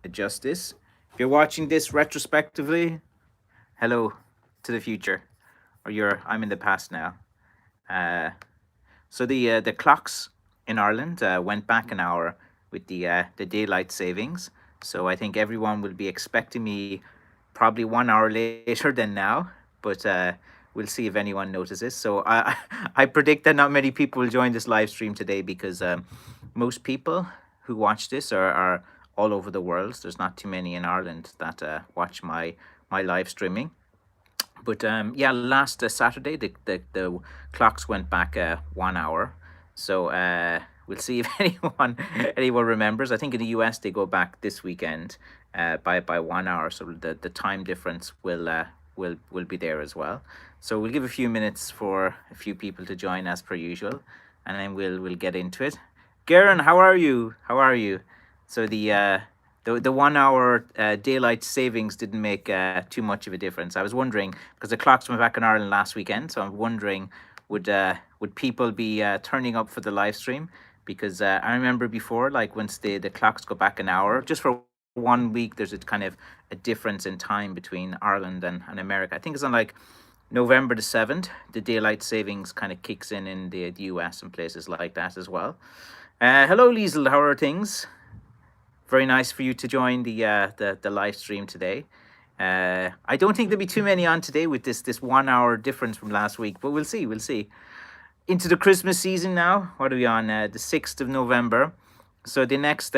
adjust this. If you're watching this retrospectively, hello to the future, or I'm in the past now. Uh, so the clocks in Ireland went back an hour with the daylight savings. So I think everyone will be expecting me probably 1 hour later than now, but we'll see if anyone notices. So I predict that not many people will join this live stream today because most people who watch this are all over the world. There's not too many in Ireland that watch my live streaming. But yeah, last Saturday the clocks went back 1 hour, so we'll see if anyone remembers. I think in the US they go back this weekend by 1 hour, so the time difference will be there as well. So we'll give a few minutes for a few people to join as per usual, and then we'll get into it. Garen, how are you? How are you? So the 1 hour daylight savings didn't make too much of a difference. I was wondering because the clocks went back in Ireland last weekend, so I'm wondering would people be turning up for the live stream? Because I remember before, like once the clocks go back an hour, just for 1 week, there's a kind of a difference in time between Ireland and America. I think it's on like November the 7th, the daylight savings kind of kicks in the US and places like that as well. Hello, Liesel, how are things? Very nice for you to join the live stream today. I don't think there'll be too many on today with this 1 hour difference from last week, but we'll see. We'll see. Into the Christmas season now. What are we on? The 6th of November. So the next,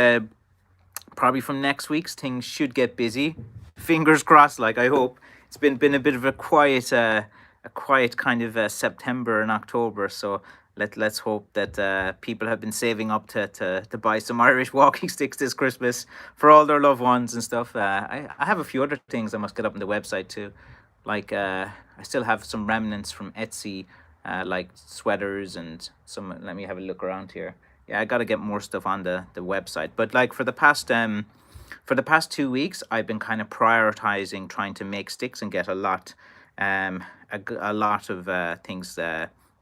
probably from next week's, things should get busy. Fingers crossed. Like I hope it's been a bit of a quiet kind of September and October. So let's hope that people have been saving up to buy some Irish walking sticks this Christmas for all their loved ones and stuff. I have a few other things I must get up on the website too. Like I still have some remnants from Etsy, like sweaters and some. Let me have a look around here. Yeah, I got to get more stuff on the website. But like for the past 2 weeks, I've been kind of prioritizing trying to make sticks and get a lot of things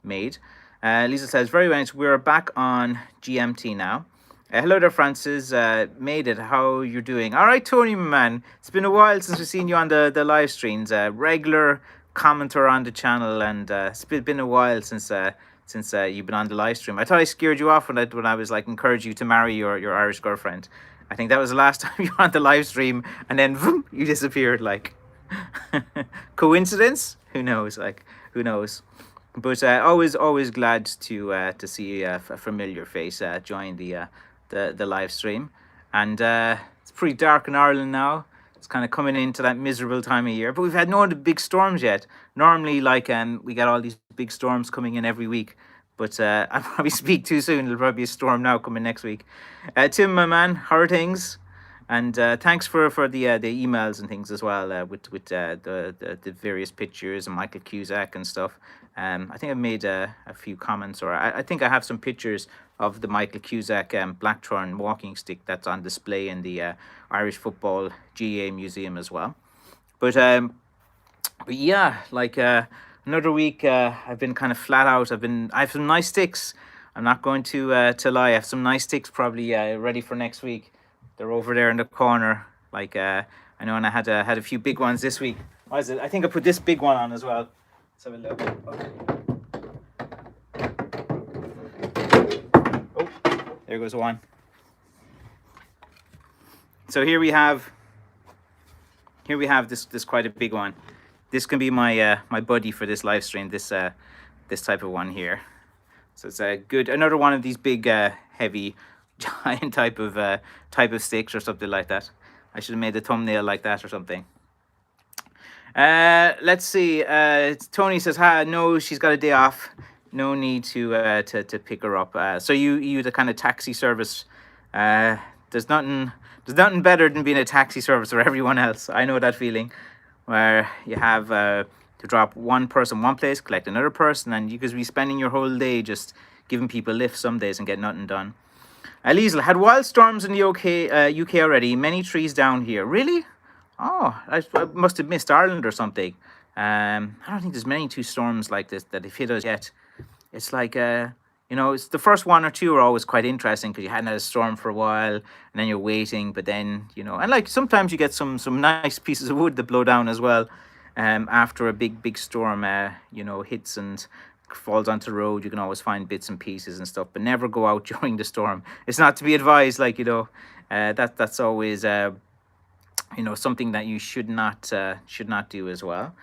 made. Lisa says, very nice. We're back on GMT now. Hello there, Francis. Made it. How you're doing? All right, Tony, my man. It's been a while since we've seen you on the live streams. Regular commenter on the channel, and it's been a while since you've been on the live stream. I thought I scared you off when I was like encourage you to marry your Irish girlfriend. I think that was the last time you were on the live stream, and then vroom, you disappeared. Like coincidence? Who knows? Like who knows? But always glad to see a familiar face join the live stream, and it's pretty dark in Ireland now. It's kind of coming into that miserable time of year, but we've had no other big storms yet. Normally, like we get all these big storms coming in every week, but I probably speak too soon. There'll probably be a storm now coming next week. Tim, my man, how are things? And thanks for the emails and things as well with the various pictures and Michael Cusack and stuff. I think I've made a few comments, or I think I have some pictures of the Michael Cusack Blackthorn walking stick that's on display in the Irish Football GA Museum as well. But yeah, like another week, I've been kind of flat out. I have some nice sticks. I'm not going to lie. I have some nice sticks probably ready for next week. They're over there in the corner. Like I know, and I had a few big ones this week. What is it? I think I put this big one on as well. Let's have a look. Oh, there goes one. So here we have this quite a big one. This can be my buddy for this live stream. This type of one here. So it's a good another one of these big heavy giant type of sticks or something like that. I should have made the thumbnail like that or something. Let's see. Tony says, no, she's got a day off. No need to pick her up. So you the kind of taxi service. There's nothing better than being a taxi service for everyone else. I know that feeling, where you have to drop one person one place, collect another person, and you could be spending your whole day just giving people lifts some days and get nothing done. Liesl, had wild storms in the UK already. Many trees down here. Really? Oh, I must have missed Ireland or something. I don't think there's many two storms like this that have hit us yet. It's like it's the first one or two are always quite interesting because you hadn't had a storm for a while, and then you're waiting. But then, and like sometimes you get some nice pieces of wood that blow down as well, after a big storm, hits and falls onto the road. You can always find bits and pieces and stuff, but never go out during the storm. It's not to be advised. Like, that's always something that you should not do as well.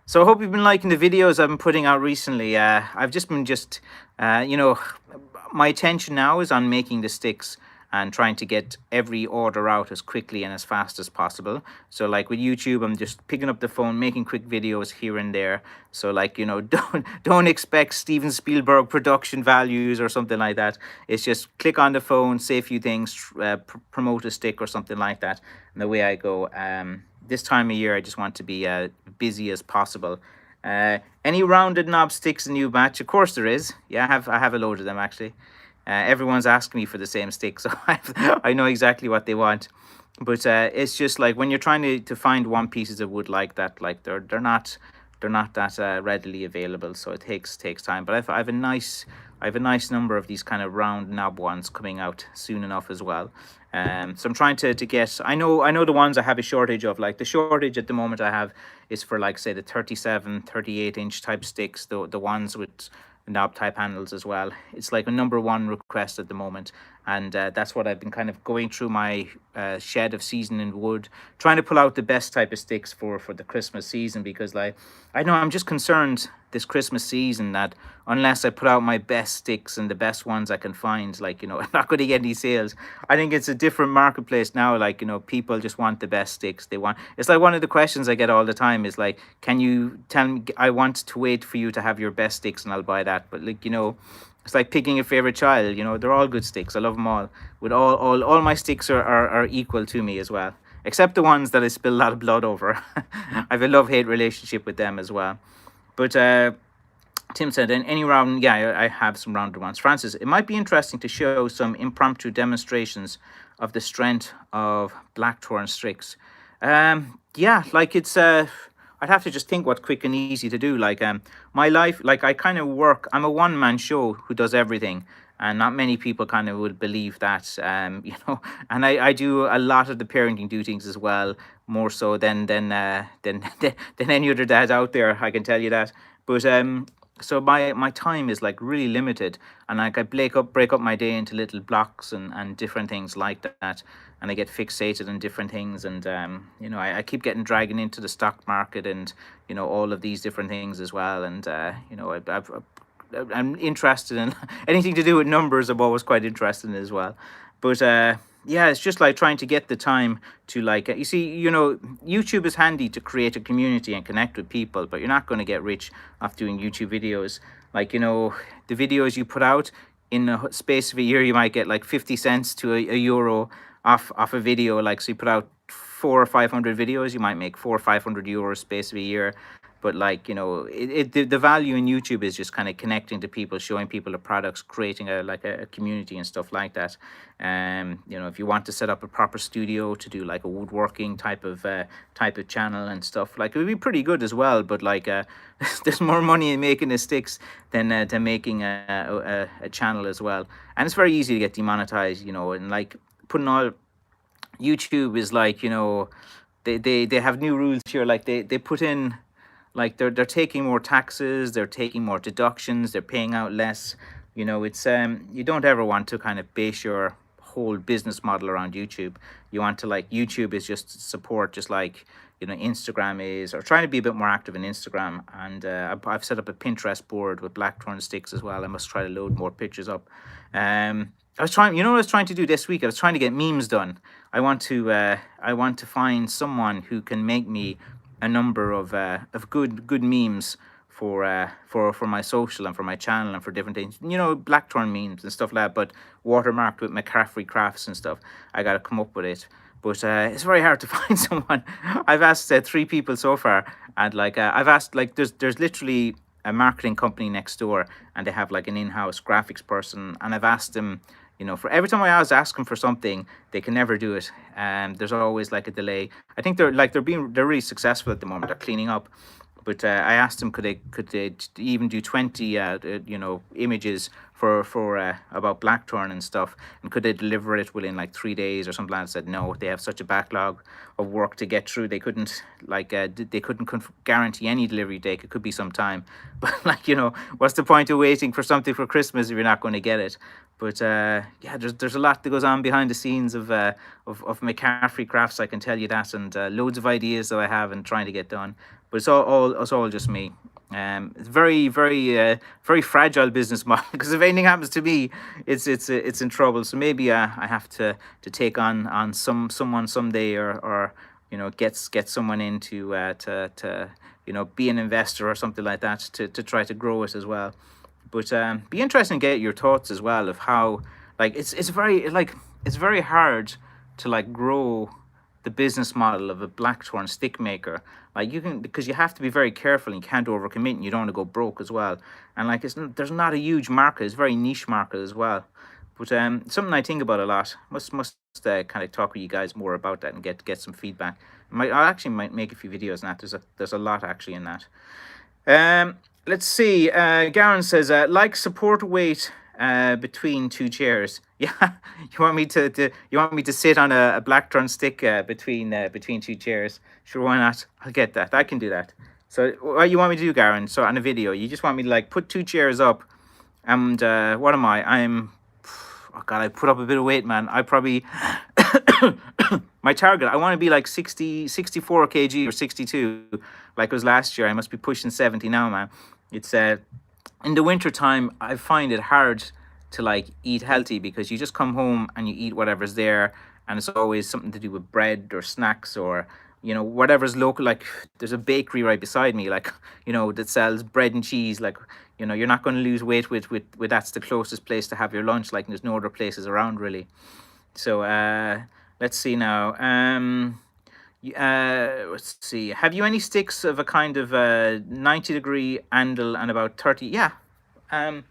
So I hope you've been liking the videos I've been putting out recently. I've just been my attention now is on making the sticks and trying to get every order out as quickly and as fast as possible. So like with YouTube, I'm just picking up the phone, making quick videos here and there. So like, don't expect Steven Spielberg production values or something like that. It's just click on the phone, say a few things, promote a stick or something like that, and away I go. This time of year, I just want to be busy as possible. Any rounded knob sticks in new batch? Of course there is. Yeah, I have a load of them actually. Everyone's asking me for the same stick, so I know exactly what they want. But it's just like when you're trying to find one pieces of wood like that, like they're not that readily available, so it takes time. But I have a nice number of these kind of round knob ones coming out soon enough as well. So I'm trying to get. I know the ones I have a shortage of. Like the shortage at the moment I have is for like say the 37, 38-inch type sticks, the ones with knob type handles as well. It's like a number one request at the moment, and that's what I've been kind of going through my shed of seasoned wood, trying to pull out the best type of sticks for the Christmas season, because like I know I'm just concerned this Christmas season that unless I put out my best sticks and the best ones I can find, like I'm not going to get any sales. I think it's a different marketplace now. Like people just want the best sticks. It's like one of the questions I get all the time is like, can you tell me? I want to wait for you to have your best sticks and I'll buy that. But like it's like picking a favorite child. They're all good sticks. I love them all. With all my sticks are equal to me as well, except the ones that I spill a lot of blood over. I have a love-hate relationship with them as well. But Tim said, in any round, yeah, I have some rounded ones. Francis, it might be interesting to show some impromptu demonstrations of the strength of Blackthorn sticks. Yeah, like it's I'd have to just think what's quick and easy to do. Like my life, like I kind of work. I'm a one-man show who does everything, and not many people kind of would believe that. And I do a lot of the parenting duties as well, more so than any other dad out there. I can tell you that. But so my time is like really limited, and like I break up my day into little blocks and different things like that, and I get fixated on different things, and I keep getting dragged into the stock market and all of these different things as well, and I'm interested in anything to do with numbers. I'm always quite interested in as well. But yeah, it's just like trying to get the time to like you see, YouTube is handy to create a community and connect with people, but you're not going to get rich off doing YouTube videos. Like the videos you put out in a space of a year, you might get like 50 cents to a euro off a video. Like so, you put out 400 or 500 videos, you might make 400 or 500 euros space of a year. But like the value in YouTube is just kind of connecting to people, showing people the products, creating a community and stuff like that. If you want to set up a proper studio to do like a woodworking type of channel and stuff, like it would be pretty good as well. But like there's more money in making the sticks than making a channel as well, and it's very easy to get demonetized. And like putting all YouTube is like they have new rules here. Like they put in like they're taking more taxes, they're taking more deductions, they're paying out less. It's you don't ever want to kind of base your whole business model around YouTube. You want to like YouTube is just support, just like Instagram is, or trying to be a bit more active in Instagram. And I've set up a Pinterest board with Blackthorn sticks as well. I must try to load more pictures up. I was trying, what I was trying to do this week? I was trying to get memes done. I want to find someone who can make me a number of good memes for my social and for my channel and for different things. Blackthorn memes and stuff like that, but watermarked with McCaffrey Crafts and stuff. I got to come up with it. But it's very hard to find someone. I've asked 3 people so far, and like I've asked, like there's literally a marketing company next door, and they have like an in-house graphics person, and I've asked them, for every time I ask them for something, they can never do it. There's always like a delay. I think they're really successful at the moment. They're cleaning up, But I asked them could they even do 20 images for about Blackthorn and stuff, and could they deliver it within like 3 days or something like that. I said no, they have such a backlog of work to get through. They couldn't guarantee any delivery date. It could be some time, but what's the point of waiting for something for Christmas if you're not going to get it? But yeah, there's a lot that goes on behind the scenes of McCaffrey Crafts. I can tell you that, and loads of ideas that I have and trying to get done. But it's all just me. It's very fragile business model, because if anything happens to me, it's in trouble. So maybe I have to take on someone someday, or get someone in to be an investor or something like that, to try to grow it as well. But be interesting to get your thoughts as well of how, it's very hard to grow the business model of a Blackthorn stick maker. Like, you can, because you have to be very careful and you can't overcommit, and you don't want to go broke as well. And there's not a huge market. It's a very niche market as well. But something I think about a lot. Must kind of talk with you guys more about that and get some feedback. I actually might make a few videos on that. There's a lot actually in that. Let's see. Garen says, support weight between two chairs. Yeah, you want me to sit on a Blackthorn stick between two chairs? Sure, why not? I'll get that. I can do that. So what you want me to do, Garen? So on a video, you just want me to put two chairs up, and what am I? Oh God, I put up a bit of weight, man. I probably my target, I want to be 64 kg or 62, like it was last year. I must be pushing 70 now, man. It's in the winter time, I find it hard to eat healthy, because you just come home and you eat whatever's there, and it's always something to do with bread or snacks, or whatever's local. There's a bakery right beside me, that sells bread and cheese. You're not going to lose weight with that's the closest place to have your lunch. There's no other places around really. So let's see now. Let's see. Have you any sticks of a kind of 90-degree handle and about 30? Yeah. I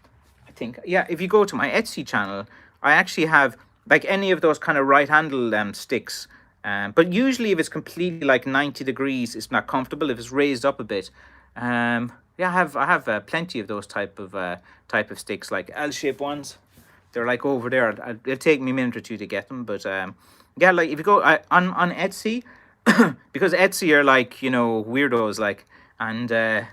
think, yeah. If you go to my Etsy channel, I actually have any of those kind of right handle sticks. But usually, if it's completely 90 degrees, it's not comfortable. If it's raised up a bit, yeah, I have plenty of those type of sticks, L-shaped ones. They're over there. It'll take me a minute or two to get them, but yeah, if you go on Etsy, because Etsy are weirdos, and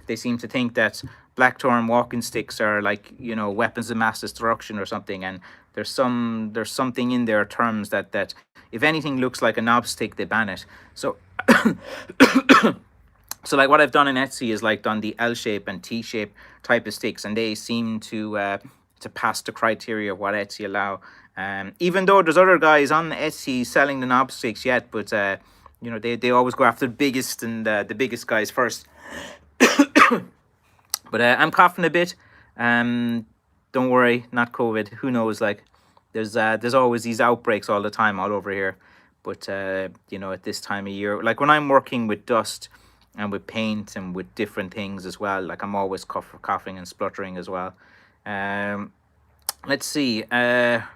they seem to think that Blackthorn walking sticks are weapons of mass destruction or something, and there's something in their terms that if anything looks like a knob stick, they ban it. So so what I've done in Etsy is done the L shape and T shape type of sticks, and they seem to pass the criteria of what Etsy allow. Even though there's other guys on Etsy selling the knob sticks yet, but they always go after the biggest and the biggest guys first. But I'm coughing a bit. Don't worry, not COVID. Who knows? There's always these outbreaks all the time all over here. But at this time of year, when I'm working with dust and with paint and with different things as well, I'm always coughing and spluttering as well. Let's see.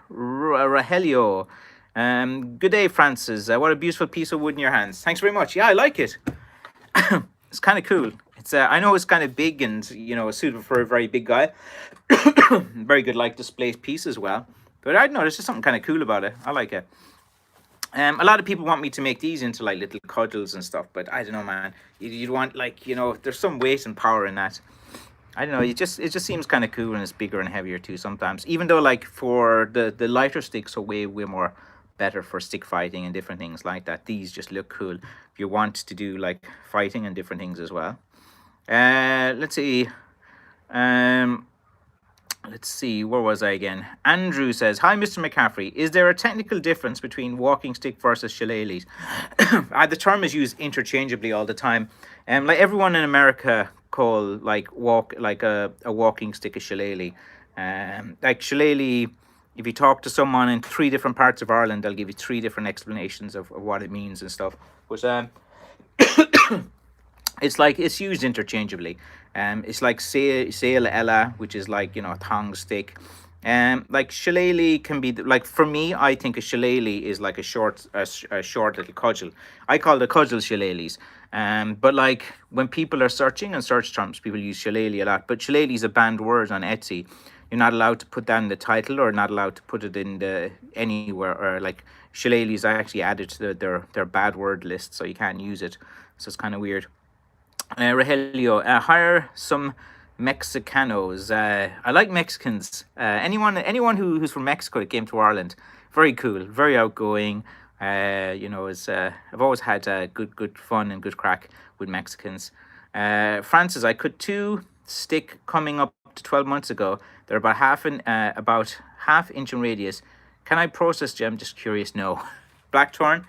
Rahelio. Good day, Francis. What a beautiful piece of wood in your hands. Thanks very much. Yeah, I like it. It's kind of cool. It's I know it's kind of big and suitable for a very big guy. Very good display piece as well. But I don't know, there's just something kind of cool about it. I like it. A lot of people want me to make these into little cudgels and stuff, but I don't know, man. You'd want there's some weight and power in that. I don't know. It just seems kind of cool, and it's bigger and heavier too sometimes. Even though for the lighter sticks are way more better for stick fighting and different things like that. These just look cool if you want to do fighting and different things as well. Let's see. Let's see, where was I again? Andrew says, hi, Mr. McCaffrey. Is there a technical difference between walking stick versus shillelaghs? The term is used interchangeably all the time. Everyone in America call a walking stick a shillelagh. Shillelagh, if you talk to someone in 3 different parts of Ireland, they'll give you 3 different explanations of what it means and stuff. But it's used interchangeably. It's sail ella, which is a thong stick. Like shillelagh can be like, for me, I think a shillelagh is like a short little cudgel. I call the cudgel shillelaghs. But like when people are searching on search terms, people use shillelagh a lot. But shillelagh is a banned word on Etsy. You're not allowed to put that in the title, or not allowed to put it in the anywhere. Or like shillelaghs, I actually added to their bad word list, so you can't use it. So it's kind of weird. Rogelio, hire some Mexicanos. I like Mexicans. Anyone who's from Mexico that came to Ireland, very cool, very outgoing. Is I've always had good fun and good crack with Mexicans. Francis, I cut two stick coming up to 12 months ago. They're about about half inch in radius. Can I process them? Just curious. No. Blackthorn.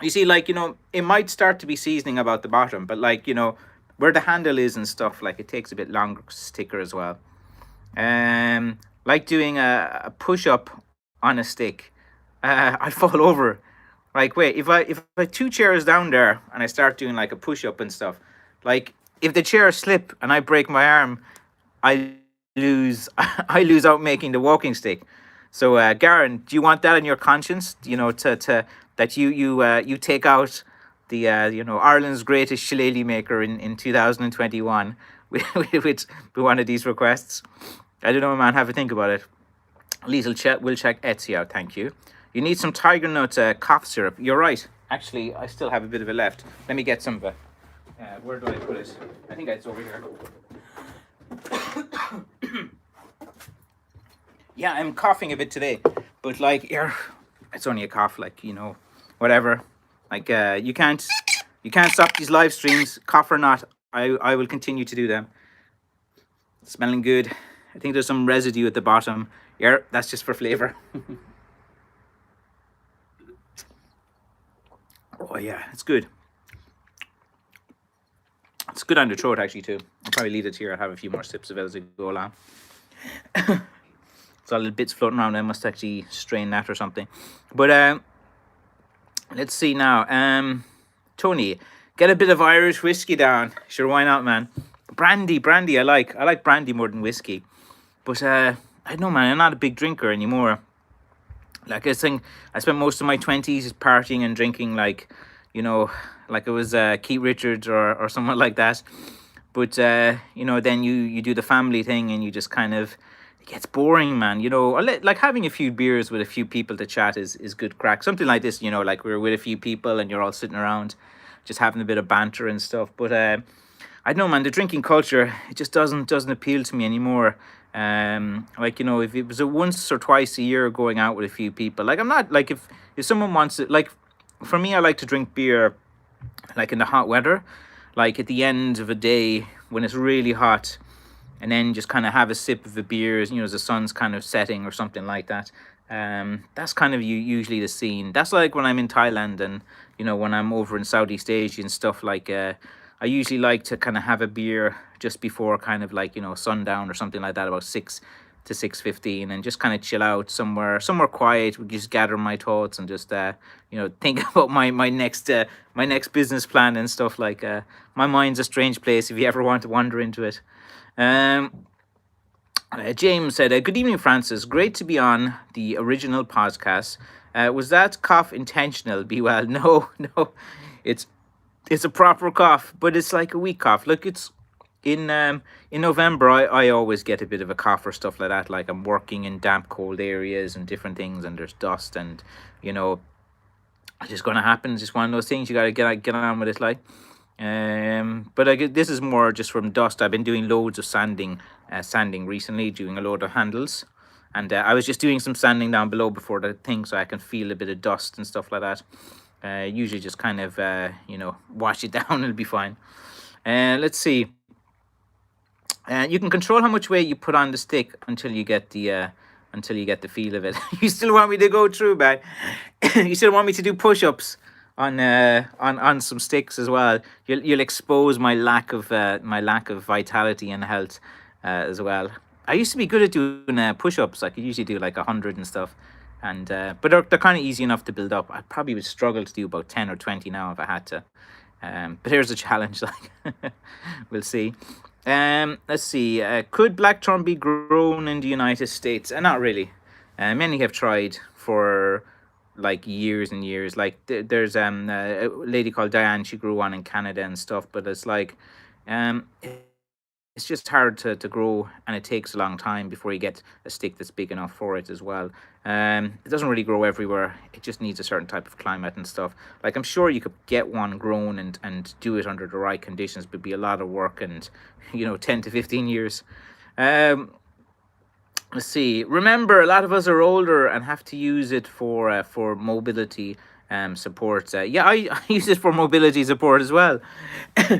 You see, like, it might start to be seasoning about the bottom, but like, where the handle is and stuff, like, it takes a bit longer to sticker as well. Like doing a push up on a stick, I'd fall over. Like, wait, if I two chairs down there and I start doing like a push up and stuff, like, if the chair slip and I break my arm, I lose I lose out making the walking stick. So, Garen, do you want that in your conscience? To that you take out the Ireland's greatest shillelagh maker in 2021 with one of these requests. I don't know, man. Have a think about it. Lisa will check Etsy out. Thank you. You need some tiger nut cough syrup. You're right. Actually, I still have a bit of it left. Let me get some of it. Where do I put it? I think it's over here. Yeah, I'm coughing a bit today, but like, it's only a cough. Like, whatever. Like, you can't stop these live streams, cough or not. I will continue to do them. Smelling good. I think there's some residue at the bottom. Yeah, that's just for flavor. Oh yeah, it's good. It's good on the throat actually too. I'll probably leave it here. I'll have a few more sips of it as I go along. It's all little bits floating around. I must actually strain that or something. But let's see now. Tony, get a bit of Irish whiskey down. Sure, why not, man? Brandy. I like brandy more than whiskey. But I don't know, man. I'm not a big drinker anymore. Like, I think I spent most of my 20s partying and drinking, like, like it was Keith Richards or someone like that. But then you do the family thing and you just kind of, it gets boring, man. Like having a few beers with a few people to chat is good crack. Something like this, like we're with a few people and you're all sitting around just having a bit of banter and stuff. But I don't know, man, the drinking culture, it just doesn't appeal to me anymore. Like, if it was a once or twice a year going out with a few people, like, I'm not, like, if someone wants it, like, for me, I like to drink beer like in the hot weather, like at the end of a day when it's really hot, and then just kind of have a sip of the beer as the sun's kind of setting or something like that. That's kind of usually the scene. That's like when I'm in Thailand and when I'm over in Southeast Asia and stuff, like I usually like to kind of have a beer just before kind of like sundown or something like that, about 6 to 6:15, and just kind of chill out somewhere quiet. We just gather my thoughts and just think about my next business plan and stuff. Like, my mind's a strange place if you ever want to wander into it. James said, good evening, Francis. Great to be on the original podcast. Was that cough intentional? Be well. No, it's a proper cough, but it's like a weak cough. Look, it's in November. I always get a bit of a cough or stuff like that. Like, I'm working in damp, cold areas and different things, and there's dust, and it's just gonna happen. It's just one of those things. You gotta get on with it, like. But this is more just from dust. I've been doing loads of sanding recently, doing a load of handles, and I was just doing some sanding down below before the thing, so I can feel a bit of dust and stuff like that. Usually just kind of wash it down, it'll be fine. Let's see. You can control how much weight you put on the stick until you get the feel of it. You still want me to go through, man? You still want me to do push-ups on some sticks as well? You'll expose my lack of vitality and health as well. I used to be good at doing push-ups. I could usually do like 100 and stuff, and but they're kind of easy enough to build up. I probably would struggle to do about 10 or 20 now if I had to. But here's a challenge. Like, we'll see. Let's see. Could Blackthorn be grown in the United States? Not really. Many have tried for like years and years. Like there's a lady called Diane. She grew one in Canada and stuff. But it's like, it's just hard to grow, and it takes a long time before you get a stick that's big enough for it as well. It doesn't really grow everywhere. It just needs a certain type of climate and stuff. Like I'm sure you could get one grown and do it under the right conditions, but it'd be a lot of work and 10 to 15 years. Um, let's see. Remember, a lot of us are older and have to use it for mobility support. Yeah, I use it for mobility support as well.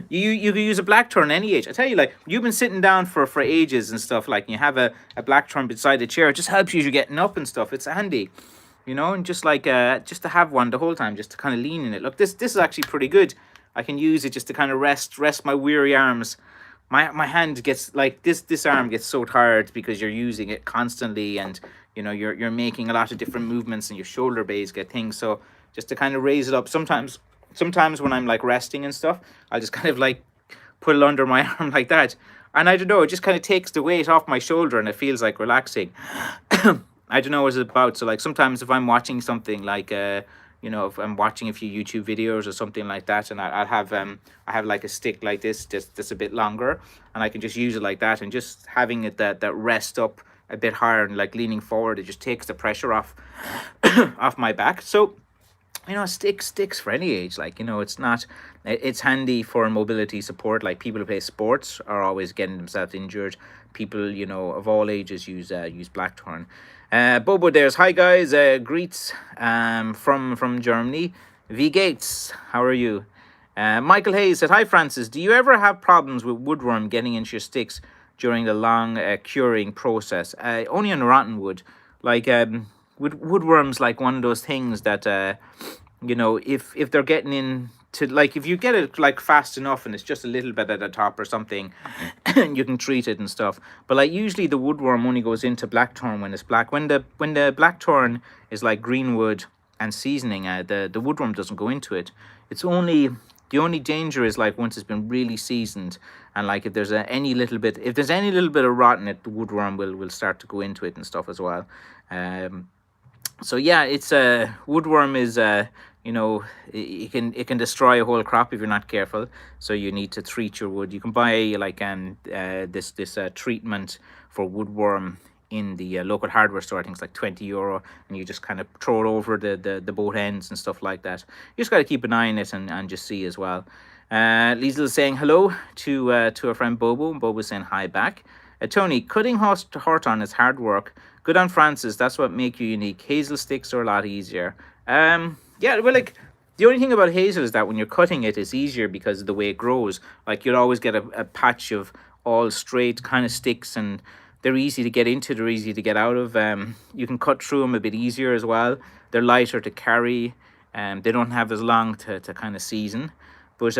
You can use a Blackthorn any age. I tell you, like you've been sitting down for ages and stuff. Like you have a Blackthorn beside the chair. It just helps you as you're getting up and stuff. It's handy. And just like just to have one the whole time, just to kind of lean in it. Look, this is actually pretty good. I can use it just to kind of rest my weary arms. My hand gets like this arm gets so tired because you're using it constantly, and you're making a lot of different movements, and your shoulder blades get things. So just to kind of raise it up, sometimes when I'm like resting and stuff, I'll just kind of like put it under my arm like that, and I don't know, it just kind of takes the weight off my shoulder and it feels like relaxing. I don't know what it's about. So like sometimes if I'm watching something like if I'm watching a few YouTube videos or something like that, and I have like a stick like this that's a bit longer, and I can just use it like that, and just having it that rest up a bit higher and like leaning forward, it just takes the pressure off off my back. So sticks for any age. Like it's not. It's handy for mobility support. Like people who play sports are always getting themselves injured. People of all ages use Blackthorn. Bobo there's hi guys. Greets from Germany. V Gates, how are you? Michael Hayes said hi Francis. Do you ever have problems with woodworm getting into your sticks during the long curing process? Only on rotten wood. Like with woodworms, like one of those things that if they're getting in to, like, if you get it like fast enough and it's just a little bit at the top or something, you can treat it and stuff. But like usually the woodworm only goes into blackthorn when it's black. When the blackthorn is like greenwood and seasoning, the woodworm doesn't go into it. It's only the only danger is like once it's been really seasoned, and like if there's any little bit of rot in it, the woodworm will start to go into it and stuff as well. So yeah, it's woodworm is it can destroy a whole crop if you're not careful. So you need to treat your wood. You can buy like this treatment for woodworm in the local hardware store. I think it's like €20, and you just kind of throw it over the both ends and stuff like that. You just got to keep an eye on it and just see as well. Liesl saying hello to our friend Bobo, and Bobo's saying hi back. Tony, cutting horton is hard work. Good on Francis. That's what make you unique. Hazel sticks are a lot easier. Yeah, well, like the only thing about hazel is that when you're cutting it, it's easier because of the way it grows. Like you'll always get a patch of all straight kind of sticks, and they're easy to get into. They're easy to get out of. You can cut through them a bit easier as well. They're lighter to carry. They don't have as long to kind of season. But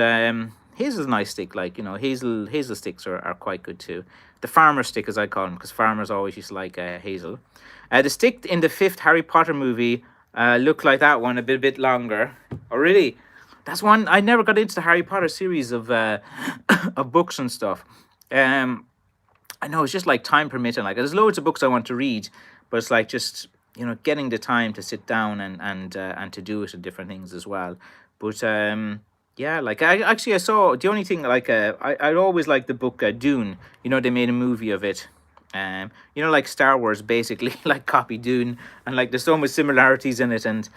hazel's a nice stick. Like hazel sticks are quite good too. The farmer stick, as I call them, because farmers always used to like hazel. The stick in the 5th Harry Potter movie looked like that one, a bit longer. Oh, really? That's one I never got into, the Harry Potter series of of books and stuff. I know it's just like time permitting. Like there's loads of books I want to read, but it's like just getting the time to sit down and to do it and different things as well. But yeah, like I saw the only thing like I always liked the book Dune. They made a movie of it. Like Star Wars basically like copy Dune, and like there's so much similarities in it, and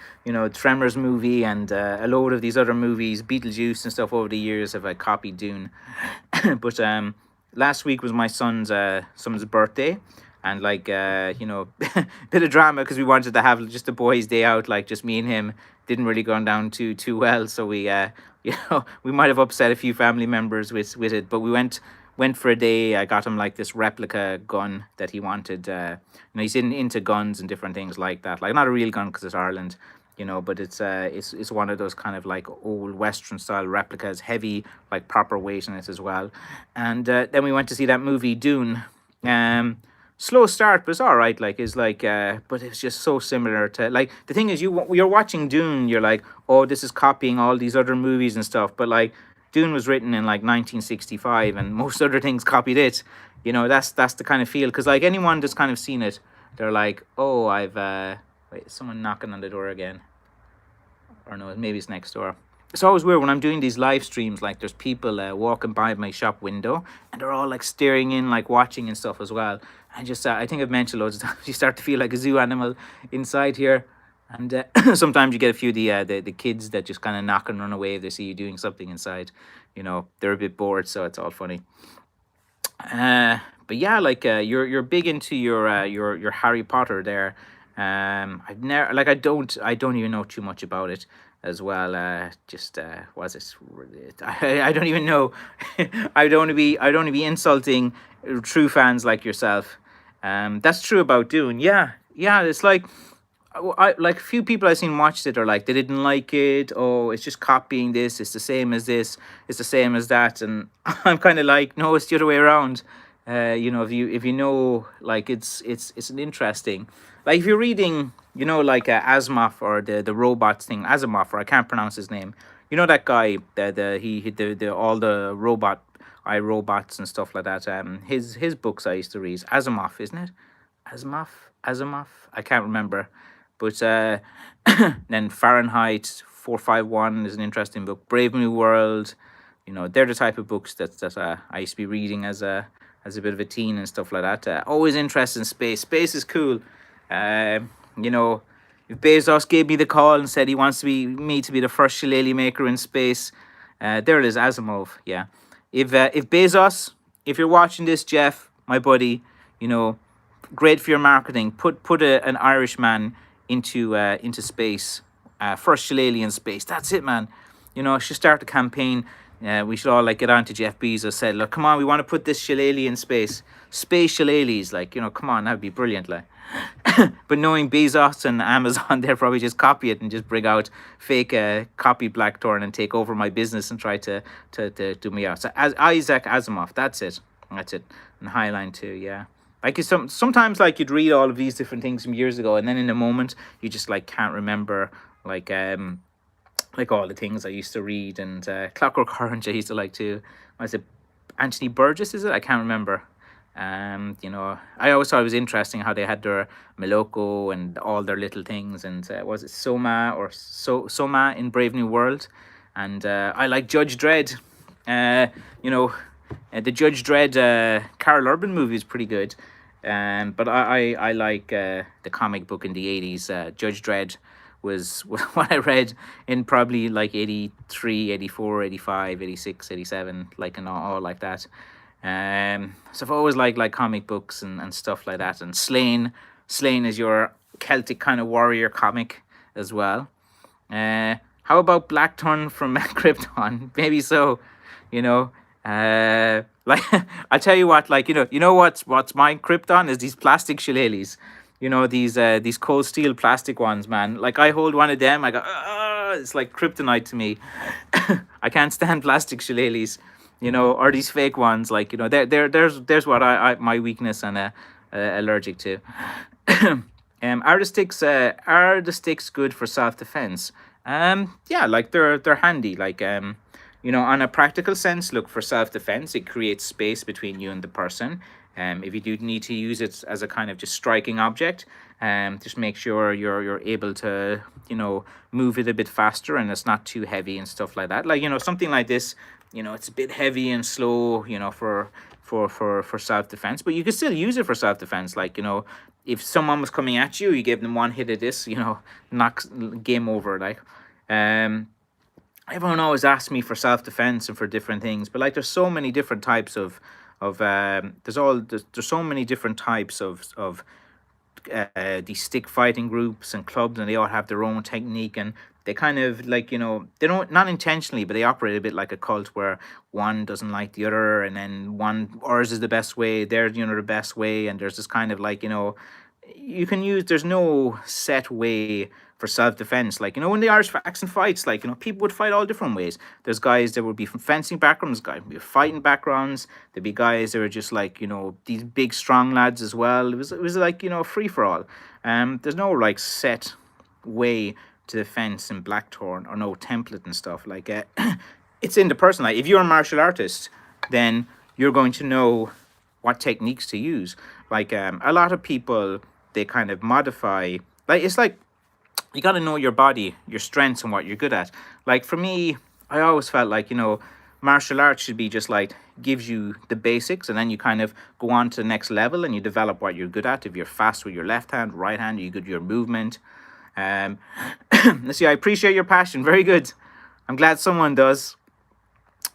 Tremors movie and a load of these other movies, Beetlejuice and stuff over the years have copied Dune. But last week was my son's birthday, and like bit of drama because we wanted to have just a boys' day out, like just me and him. Didn't really go down too well, so we we might have upset a few family members with it, but we went for a day. I got him like this replica gun that he wanted. He's into guns and different things like that. Like not a real gun because it's Ireland, but it's one of those kind of like old Western style replicas, heavy, like proper weight in it as well. And then we went to see that movie Dune. Slow start, but it's all right. Like it's like, but it's just so similar to, like, the thing is you're watching Dune. You're like, oh, this is copying all these other movies and stuff. But like, Dune was written in like 1965, and most other things copied it. That's the kind of feel. Because like anyone that's kind of seen it, they're like, oh, I've wait, someone knocking on the door again, or no, maybe it's next door. It's always weird when I'm doing these live streams. Like, there's people walking by my shop window, and they're all like staring in, like watching and stuff as well. I just, I think I've mentioned loads of times, you start to feel like a zoo animal inside here. And sometimes you get a few of the kids that just kind of knock and run away if they see you doing something inside. They're a bit bored, so it's all funny. But yeah, like you're big into your Harry Potter there. I've never like I don't even know too much about it as well. Just was it? I don't even know. I don't want to be insulting true fans like yourself. That's true about Dune. Yeah, yeah. It's like I like a few people I've seen watched it are like they didn't like it. Oh, it's just copying this. It's the same as this. It's the same as that. And I'm kind of like, no, it's the other way around. If you know, like it's an interesting, like if you're reading, like Asimov or the robots thing, Asimov, or I can't pronounce his name. That guy, the all the robots and stuff like that. His books I used to read. Asimov, isn't it? Asimov, Asimov. I can't remember, but then Fahrenheit 451 is an interesting book. Brave New World, they're the type of books that I used to be reading as a bit of a teen and stuff like that. Always interested in space. Space is cool. You know, if Bezos gave me the call and said he wants me to be the first shillelagh maker in space, there it is, Asimov. Yeah. If Bezos, if you're watching this, Jeff, my buddy, great for your marketing. Put an Irishman into space. First shillelagh in space. That's it, man. Should start the campaign. We should all get on to Jeff Bezos. Said, look, come on, we want to put this shillelagh in space. Space shillelaghs, come on, that'd be brilliant, But knowing Bezos and Amazon, they'll probably just copy it and just bring out fake copy Blackthorn and take over my business and try to do me out. So Isaac Asimov, that's it. And Highline too, yeah. Sometimes you'd read all of these different things from years ago, and then in a moment you just can't remember all the things I used to read. And Clockwork Orange I used to like too. Was it Anthony Burgess? Is it? I can't remember. I always thought it was interesting how they had their Moloko and all their little things. And was it Soma in Brave New World? And I like Judge Dredd. The Judge Dredd Carl Urban movie is pretty good. But I like the comic book in the 80s. Judge Dredd was what I read in probably 83, 84, 85, 86, 87, and all like that. So I've always liked comic books and stuff like that. And Slain is your Celtic kind of warrior comic as well. How about Blackthorn from Krypton? Maybe so, I'll tell you what, what's my Krypton is these plastic shillelaghs. These cold steel plastic ones, man. I hold one of them, I go, it's like kryptonite to me. I can't stand plastic shillelaghs, or these fake ones. There's what I my weakness and allergic to. Are the sticks good for self defense? Yeah, they're handy. On a practical sense, look, for self defense, it creates space between you and the person. If you do need to use it as a kind of just striking object, just make sure you're able to move it a bit faster and it's not too heavy and stuff like that. Something like this, it's a bit heavy and slow, for self defense, but you can still use it for self defense. If someone was coming at you, you gave them one hit of this, knocks game over. Everyone always asks me for self defense and for different things, but there's so many different types there's so many different types of these stick fighting groups and clubs, and they all have their own technique, and they kind of they don't, not intentionally, but they operate a bit like a cult where one doesn't like the other, and then ours is the best way, they're the best way, and there's this kind of you can use, there's no set way for self-defense. In the Irish faction fights, people would fight all different ways. There's guys that would be from fencing backgrounds, guys would be fighting backgrounds. There'd be guys that were just these big strong lads as well. It was free for all. There's no set way to defense in Blackthorn, or no template and stuff. it's in the person. Like if you're a martial artist, then you're going to know what techniques to use. Like a lot of people, they kind of modify. Like it's like you got to know your body, your strengths, and what you're good at. Like for me, I always felt like martial arts should be just like gives you the basics, and then you kind of go on to the next level, and you develop what you're good at. If you're fast with your left hand, right hand, you're good at your movement. Um, let's see. I appreciate your passion. Very good. I'm glad someone does.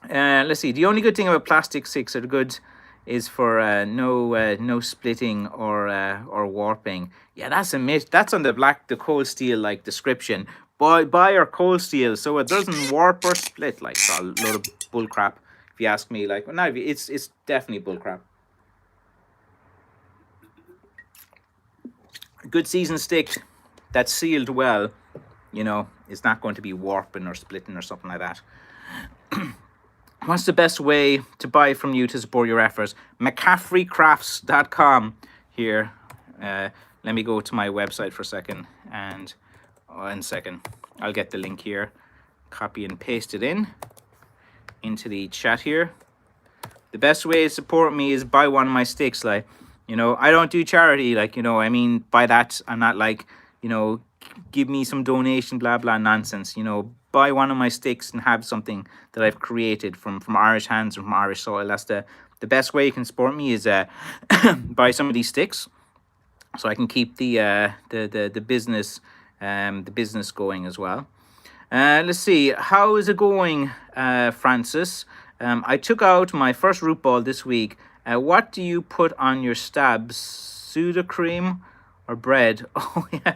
Let's see. The only good thing about plastic sticks that are good is for no splitting or warping. Yeah, that's a myth. That's on the cold steel like description. Buy our cold steel so it doesn't warp or split. Like it's a load of bull crap. If you ask me, like, well, no, it's definitely bull crap. A good seasoned stick that's sealed well, it's not going to be warping or splitting or something like that. What's the best way to buy from you to support your efforts? McCaffreycrafts.com here. Let me go to my website for a second. And 1 second. I'll get the link here. Copy and paste it into the chat here. The best way to support me is buy one of my sticks. Like, I don't do charity. Like, I mean, by that, I'm not like, give me some donation, blah, blah, nonsense. Buy one of my sticks and have something that I've created from Irish hands and from Irish soil. That's the best way you can support me is buy some of these sticks, so I can keep the business going as well. Let's see, how is it going, Francis? I took out my first root ball this week. What do you put on your stabs? Sudocrem or bread? Oh yeah.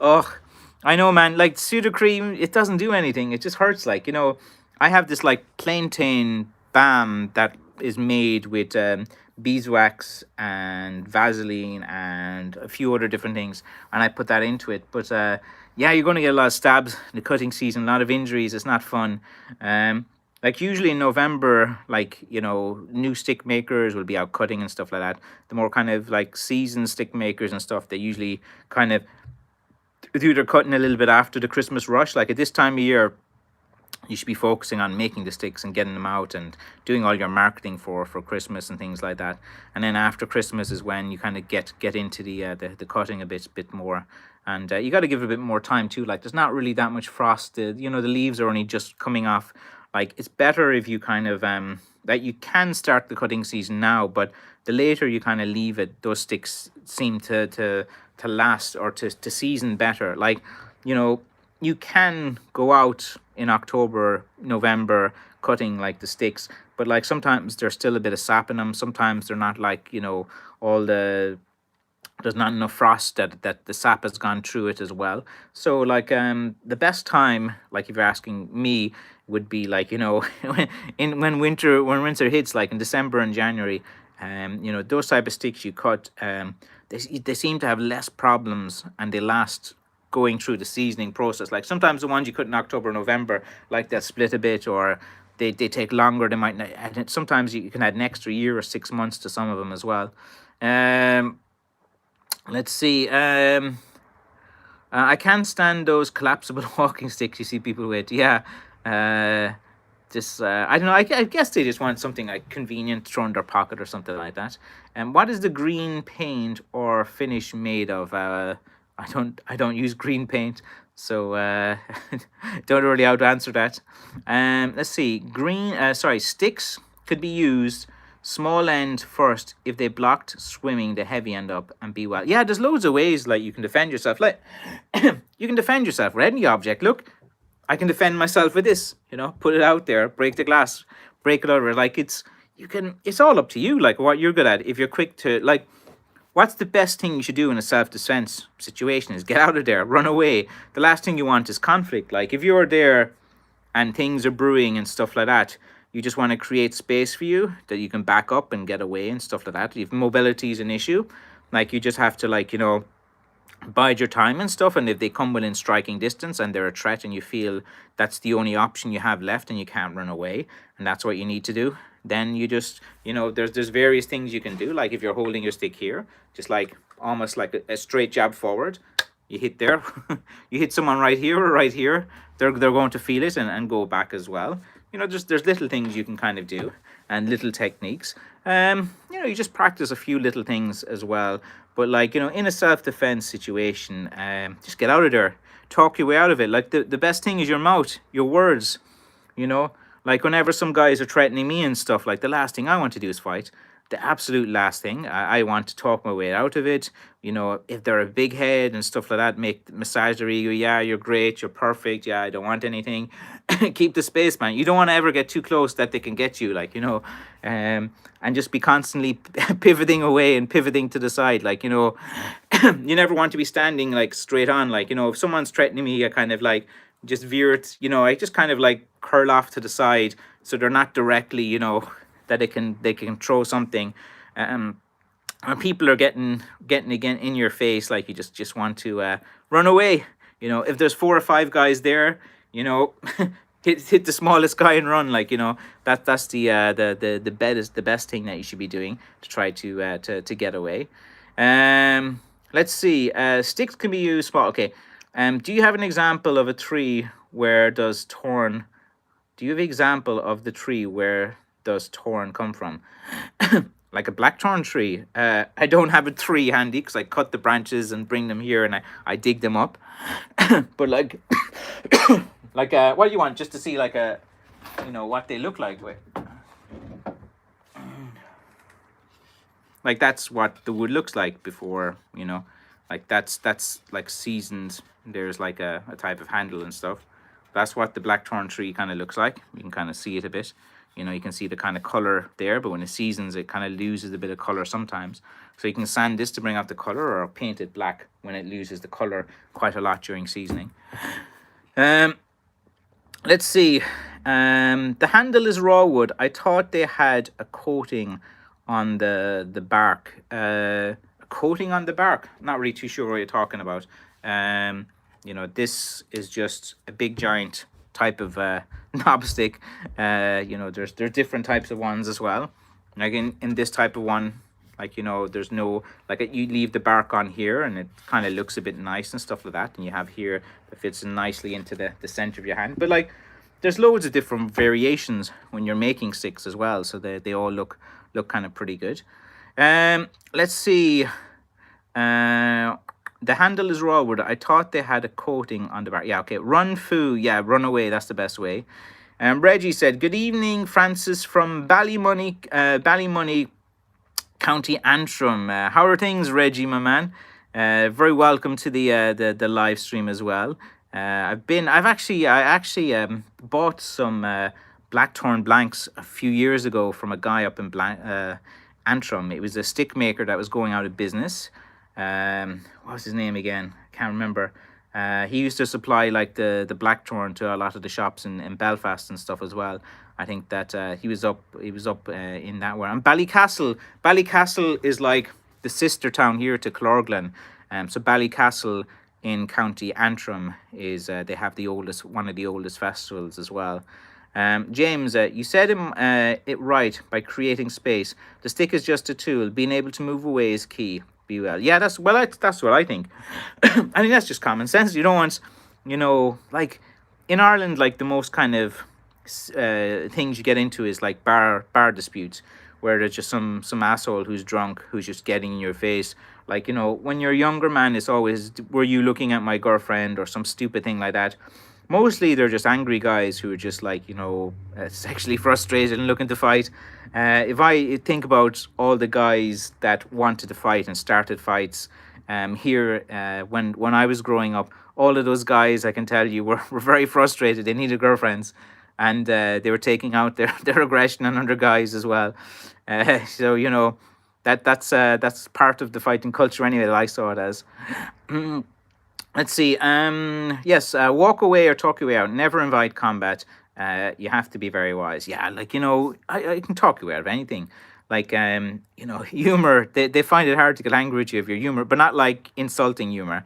Oh, I know, man. Like Sudocrem, it doesn't do anything. It just hurts. Like I have this like plantain balm that is made with beeswax and Vaseline and a few other different things, and I put that into it. But yeah, you're going to get a lot of stabs in the cutting season, a lot of injuries. It's not fun. Like usually in November, like, new stick makers will be out cutting and stuff like that. The more kind of like seasoned stick makers and stuff, they usually kind of do their cutting a little bit after the Christmas rush. Like at this time of year, you should be focusing on making the sticks and getting them out and doing all your marketing for Christmas and things like that. And then after Christmas is when you kind of get into the cutting a bit more. And you got to give it a bit more time too. Like there's not really that much frost. The leaves are only just coming off. Like it's better if you kind of that you can start the cutting season now, but the later you kind of leave it, those sticks seem to last or to season better. Like you can go out in October, November cutting like the sticks, but like sometimes there's still a bit of sap in them. Sometimes they're not like all there's not enough frost that the sap has gone through it as well. So like the best time, like if you're asking me, would be like when winter hits, like in December and January. Those type of sticks you cut, they seem to have less problems and they last going through the seasoning process. Like sometimes the ones you cut in October, November, like they'll split a bit or they take longer. They might not, and sometimes you can add an extra year or 6 months to some of them as well. Let's see. I can't stand those collapsible walking sticks you see people with. Yeah. I don't know. I guess they just want something like convenient to throw in their pocket or something like that. And what is the green paint or finish made of? I don't use green paint, so don't really know how to answer that. Let's see. Sticks could be used small end first. If they blocked swimming, the heavy end up and be well. Yeah, there's loads of ways like you can defend yourself. Like you can defend yourself with any object. Look, I can defend myself with this. Put it out there, break the glass, break it over. Like it's all up to you. Like what you're good at. If you're quick to like. What's the best thing you should do in a self-defense situation is get out of there, run away. The last thing you want is conflict. Like if you're there and things are brewing and stuff like that, you just want to create space for you that you can back up and get away and stuff like that. If mobility is an issue, like you just have to bide your time and stuff. And if they come within striking distance and they're a threat and you feel that's the only option you have left and you can't run away and that's what you need to do, then you just there's various things you can do. Like if you're holding your stick here, just like almost like a straight jab forward, you hit there, you hit someone right here or right here, they're going to feel it and go back as well. Just there's little things you can kind of do and little techniques. You just practice a few little things as well. But like, in a self-defense situation, just get out of there, talk your way out of it. Like the best thing is your mouth, your words. you know like whenever some guys are threatening me and stuff, like the last thing I want to do is fight. The absolute last thing, I want to talk my way out of it. If they're a big head and stuff like that, massage their ego. Yeah, you're great, you're perfect. Yeah, I don't want anything. Keep the space, man. You don't want to ever get too close that they can get you, and just be constantly pivoting away and pivoting to the side, you never want to be standing like straight on. If someone's threatening me, I kind of like just veer it. I just kind of like curl off to the side so they're not directly, that they can throw something. When people are getting again in your face, like you just want to run away. If there's 4 or 5 guys there, hit the smallest guy and run. That's the best thing that you should be doing to try to get away. Let's see. Sticks can be used for. Okay. Do you have an example of a tree where does thorn? Do you have an example of the tree where does thorn come from? Like a blackthorn tree. I don't have a tree handy because I cut the branches and bring them here and I dig them up. But like, what do you want? Just to see what they look like with. Like that's what the wood looks like before, like that's like seasoned. There's like a type of handle and stuff. That's what the blackthorn tree kind of looks like. You can kind of see it a bit. You can see the kind of color there, but when it seasons, it kind of loses a bit of color sometimes. So you can sand this to bring out the color, or paint it black when it loses the color quite a lot during seasoning. Let's see. The handle is raw wood. I thought they had a coating on the bark. A coating on the bark. Not really too sure what you're talking about. This is just a big giant type of knob stick. There's different types of ones as well. Like in this type of one, there's no, you leave the bark on here and it kind of looks a bit nice and stuff like that. And you have here that fits nicely into the center of your hand. But there's loads of different variations when you're making sticks as well. So they all look kind of pretty good. Let's see. The handle is raw wood. I thought they had a coating on the bark. Yeah, okay. Run foo. Yeah, run away. That's the best way. Reggie said, "Good evening, Francis from Ballymoney, County Antrim. How are things, Reggie, my man? Very welcome to the live stream as well. I actually bought some Blackthorn blanks a few years ago from a guy up in Antrim. It was a stick maker that was going out of business. What was his name again? I can't remember. He used to supply the Blackthorn to a lot of the shops in Belfast and stuff as well. I think that he was up in that one. And Ballycastle is like the sister town here to Clorglen. So Ballycastle in County Antrim is they have one of the oldest festivals as well. James, you said it right by creating space. The stick is just a tool. Being able to move away is key. Be well. Yeah, that's what I think. I think that's just common sense. You don't want, in Ireland, the most kind of things you get into is bar disputes, where there's just some asshole who's drunk who's just getting in your face. When you're a younger man, it's always, were you looking at my girlfriend, or some stupid thing like that. Mostly they're just angry guys who are just sexually frustrated and looking to fight. If I think about all the guys that wanted to fight and started fights here when I was growing up, all of those guys, I can tell you, were very frustrated. They needed girlfriends, and they were taking out their aggression on other guys as well. So that's part of the fighting culture anyway, that I saw it as. Let's see. Yes, walk away or talk your way out. Never invite combat. You have to be very wise. Yeah, I can talk you out of anything. Humor. They find it hard to get angry with you if you're humor, but not insulting humor.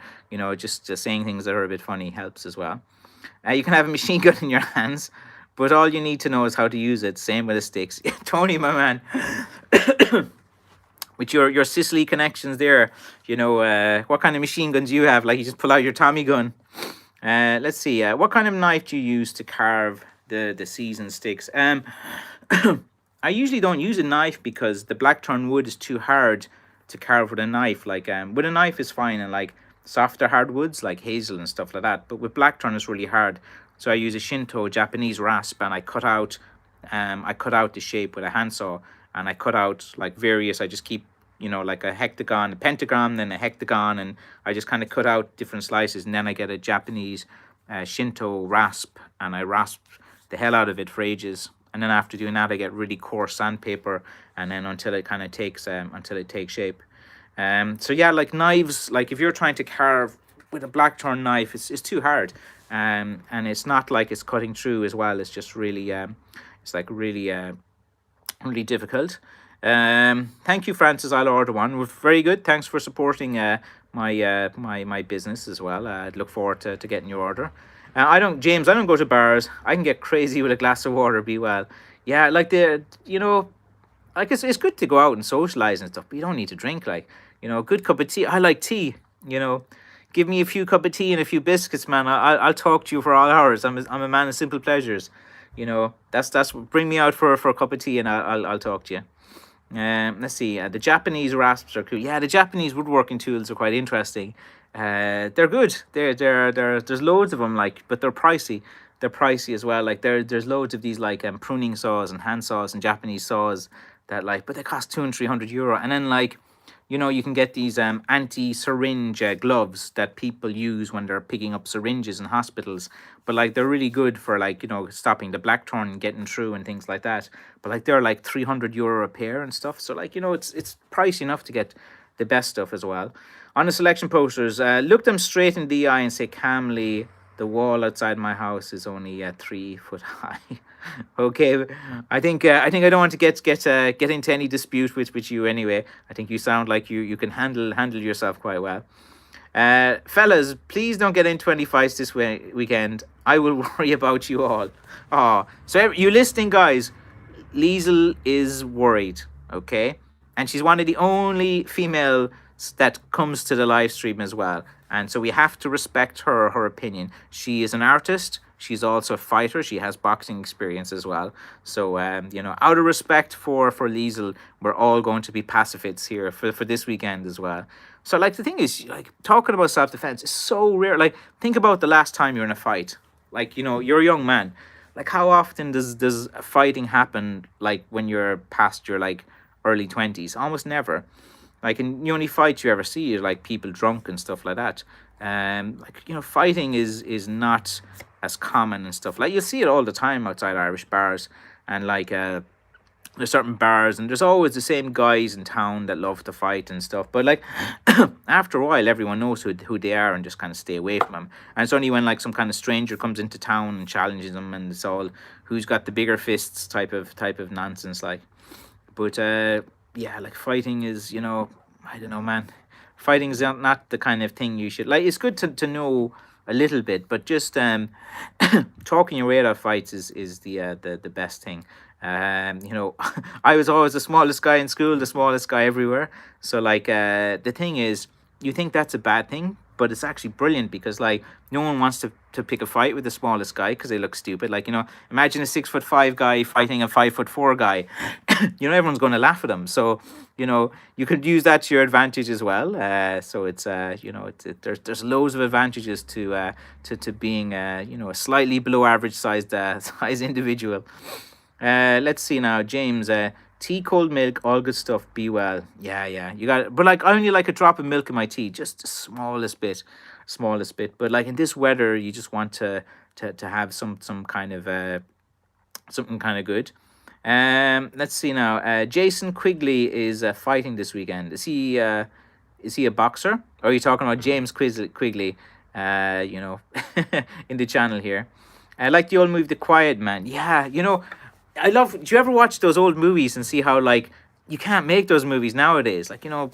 Just saying things that are a bit funny helps as well. You can have a machine gun in your hands, but all you need to know is how to use it. Same with the sticks. Tony, my man. with your Sicily connections there, what kind of machine guns do you have? Like, you just pull out your Tommy gun. Let's see. What kind of knife do you use to carve the seasoned sticks? I usually don't use a knife because the blackthorn wood is too hard to carve with a knife. Like, with a knife is fine, and like softer hardwoods like hazel and stuff like that. But with blackthorn it's really hard. So I use a Shinto Japanese rasp, and I cut out the shape with a handsaw, and I cut out like various. I just keep like a hectagon, a pentagon, then a hectagon, and I just kind of cut out different slices, and then I get a Japanese Shinto rasp, and I rasp the hell out of it for ages. And then after doing that, I get really coarse sandpaper, and then until it kind of takes shape. So yeah, like knives, like if you're trying to carve with a blackthorn knife, it's too hard, and it's not like it's cutting through as well. It's just really, it's like really difficult. Thank you, Francis. I'll order one. Very good. Thanks for supporting my business as well. I'd look forward to getting your order. I don't go to bars. I can get crazy with a glass of water. Be well. Yeah, like like it's good to go out and socialize and stuff, but you don't need to drink. Like, a good cup of tea. I like tea. Give me a few cup of tea and a few biscuits, man. I'll talk to you for all hours. I'm a man of simple pleasures. That's bring me out for a cup of tea and I'll talk to you. Let's see. The Japanese rasps are cool. Yeah, the Japanese woodworking tools are quite interesting. They're good. There's loads of them, like, but they're pricey. They're pricey as well. Like, there's loads of these like pruning saws and hand saws and Japanese saws that, like, but they cost 200-300 euro. And then, like, you can get these anti-syringe gloves that people use when they're picking up syringes in hospitals. But like, they're really good for, like, stopping the blackthorn getting through and things like that. But like, they're like 300 euro a pair and stuff. So like, it's pricey enough to get the best stuff as well. On the selection posters, look them straight in the eye and say calmly, the wall outside my house is only 3 foot high. Okay, I think I don't want to get into any dispute with you anyway. I think you sound like you can handle yourself quite well. Fellas, please don't get into any fights this weekend. I will worry about you all. So you listening, guys? Liesl is worried, okay? And she's one of the only female that comes to the live stream as well. And so we have to respect her opinion. She is an artist. She's also a fighter. She has boxing experience as well. So, out of respect for Liesl, we're all going to be pacifists here for this weekend as well. So, like, the thing is, like, talking about self-defense is so rare. Like, think about the last time you're in a fight. Like, you're a young man. Like, how often does fighting happen, like, when you're past your, like, early 20s? Almost never. Like, and the only fights you ever see is like people drunk and stuff like that. Fighting is not as common and stuff. Like, you'll see it all the time outside Irish bars, and like there's certain bars, and there's always the same guys in town that love to fight and stuff. But like after a while, everyone knows who they are and just kind of stay away from them. And it's only when like some kind of stranger comes into town and challenges them, and it's all who's got the bigger fists type of nonsense. Like, but yeah, like, fighting is, I don't know, man. Fighting is not the kind of thing you should, like, it's good to know a little bit, but just talking your way out of fights is the best thing. I was always the smallest guy in school, the smallest guy everywhere. So like, the thing is, you think that's a bad thing, but it's actually brilliant, because like, no one wants to pick a fight with the smallest guy because they look stupid. Like, imagine a 6'5" guy fighting a 5'4" guy. Everyone's going to laugh at him. So you could use that to your advantage as well. So it's there's loads of advantages to being a slightly below average sized size individual. Let's see now, James. Tea, cold milk, all good stuff. Be well. Yeah. You got it. But like, I only like a drop of milk in my tea, just the smallest bit. But like, in this weather, you just want to have some kind of something kind of good. Let's see now. Jason Quigley is fighting this weekend. Is he a boxer? Or are you talking about James Quigley? In the channel here. I like the old movie The Quiet Man. Yeah, I love. Do you ever watch those old movies and see how, like, you can't make those movies nowadays? Like, the